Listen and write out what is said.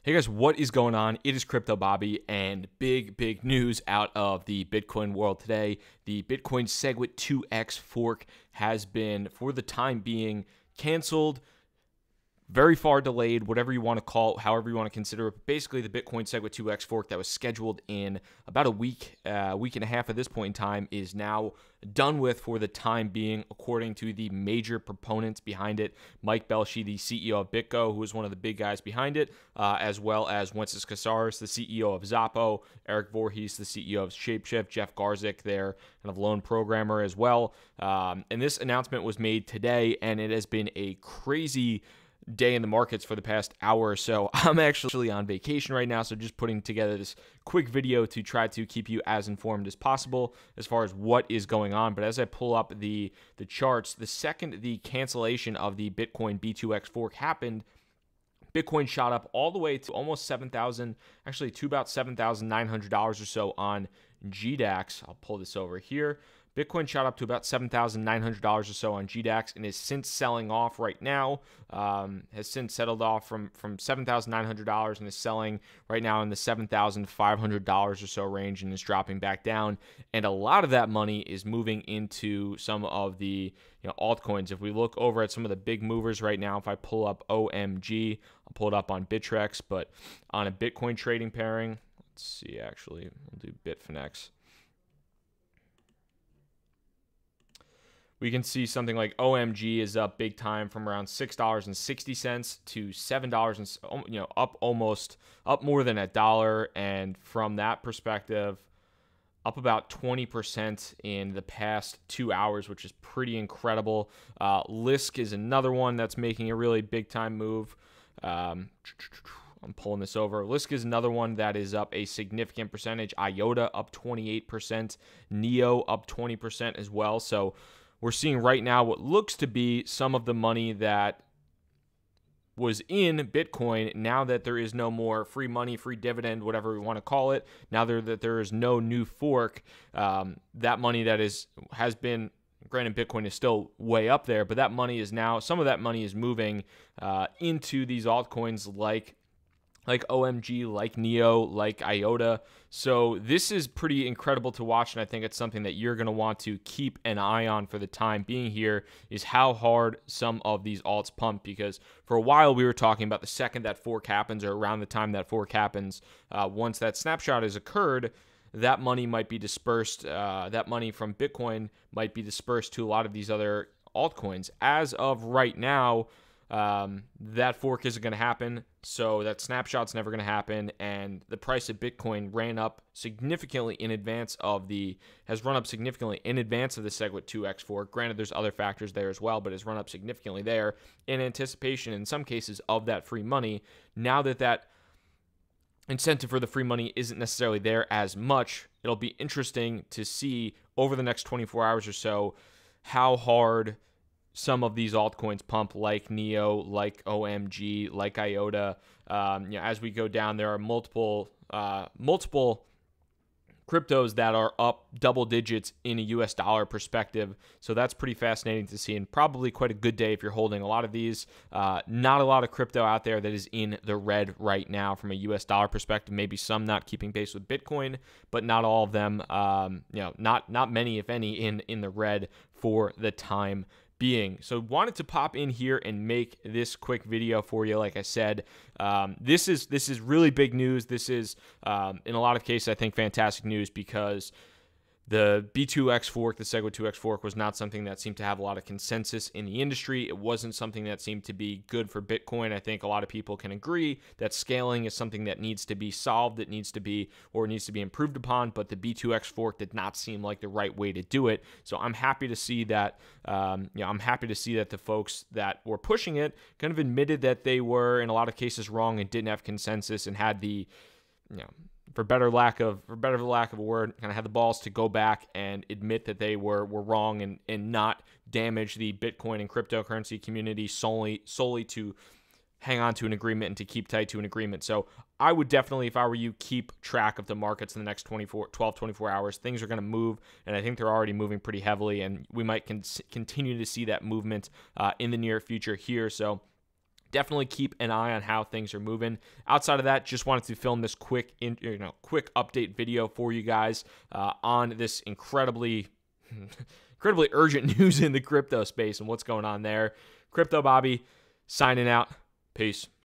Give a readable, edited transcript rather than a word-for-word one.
Hey guys, what is going on? It is Crypto Bobby, and big news out of the Bitcoin world today. The Bitcoin SegWit2X fork has been, for the time being, canceled, very far delayed, whatever you want to call it, however you want to consider it. But basically, the Bitcoin SegWit2X fork that was scheduled in about a week and a half at this point in time is now done with for the time being, according to the major proponents behind it. Mike Belshi, the CEO of BitGo, who is one of the big guys behind it, as well as Wences Casares, the CEO of Zoppo, Eric Voorhees, the CEO of Shapeshift, Jeff Garzik, their kind of lone programmer as well. And this announcement was made today, and it has been a crazy day in the markets for the past hour or so. I'm actually on vacation right now, so just putting together this quick video to try to keep you as informed as possible as far as what is going on. But as I pull up the charts, the second the cancellation of the Bitcoin B2X fork happened, Bitcoin shot up all the way to almost $7,000, actually to about $7,900 or so on GDAX. I'll pull this over here. Bitcoin shot up to about $7,900 or so on GDAX and is since selling off right now, has since settled off from $7,900 and is selling right now in the $7,500 or so range and is dropping back down. And a lot of that money is moving into some of the altcoins. If we look over at some of the big movers right now, if I pull up OMG, I'll pull it up on Bittrex, but on a Bitcoin trading pairing, let's see, actually, we'll do Bitfinex. We can see something like OMG is up big time from around $6.60 to $7, up more than $1. And from that perspective, up about 20% in the past 2 hours, which is pretty incredible. LISK is another one that's making a really big time move. I'm pulling this over. LISK is another one that is up a significant percentage. IOTA up 28%. Neo up 20% as well. So we're seeing right now what looks to be some of the money that was in Bitcoin, now that there is no more free money, free dividend, whatever we want to call it, now that there is no new fork, that money that has been, granted Bitcoin is still way up there, but that money is now, some of that money is moving into these altcoins like OMG, like Neo, like IOTA. So this is pretty incredible to watch, and I think it's something that you're going to want to keep an eye on for the time being here, is how hard some of these alts pump, because for a while we were talking about the second that fork happens, or around the time that fork happens, once that snapshot has occurred, that money might be dispersed, that money from Bitcoin might be dispersed to a lot of these other altcoins. As of right now, that fork isn't going to happen, so that snapshot's never going to happen, and the price of Bitcoin ran up significantly in advance of the SegWit2X fork. Granted, there's other factors there as well, but it's run up significantly there in anticipation, in some cases, of that free money. Now that incentive for the free money isn't necessarily there as much, it'll be interesting to see over the next 24 hours or so how hard some of these altcoins pump, like Neo, like OMG, like IOTA. As we go down, there are multiple cryptos that are up double digits in a US dollar perspective. So that's pretty fascinating to see, and probably quite a good day if you're holding a lot of these. Not a lot of crypto out there that is in the red right now from a US dollar perspective. Maybe some not keeping pace with Bitcoin, but not all of them, not many, if any, in the red for the time being. So wanted to pop in here and make this quick video for you. Like I said, this is really big news. This is in a lot of cases, I think, fantastic news, because the B2X fork, the SegWit2X fork, was not something that seemed to have a lot of consensus in the industry. It wasn't something that seemed to be good for Bitcoin. I think a lot of people can agree that scaling is something that needs to be solved, it needs to be improved upon, but the B2X fork did not seem like the right way to do it. So I'm happy to see that, I'm happy to see that the folks that were pushing it kind of admitted that they were in a lot of cases wrong and didn't have consensus, and had the, for better lack of a word, kind of had the balls to go back and admit that they were wrong, and not damage the Bitcoin and cryptocurrency community solely to hang on to an agreement and to keep tight to an agreement. So I would definitely, if I were you, keep track of the markets in the next 12, 24 hours. Things are going to move, and I think they're already moving pretty heavily, and we might continue to see that movement in the near future here. So definitely keep an eye on how things are moving. Outside of that, just wanted to film this quick update video for you guys on this incredibly urgent news in the crypto space and what's going on there. Crypto Bobby signing out. Peace.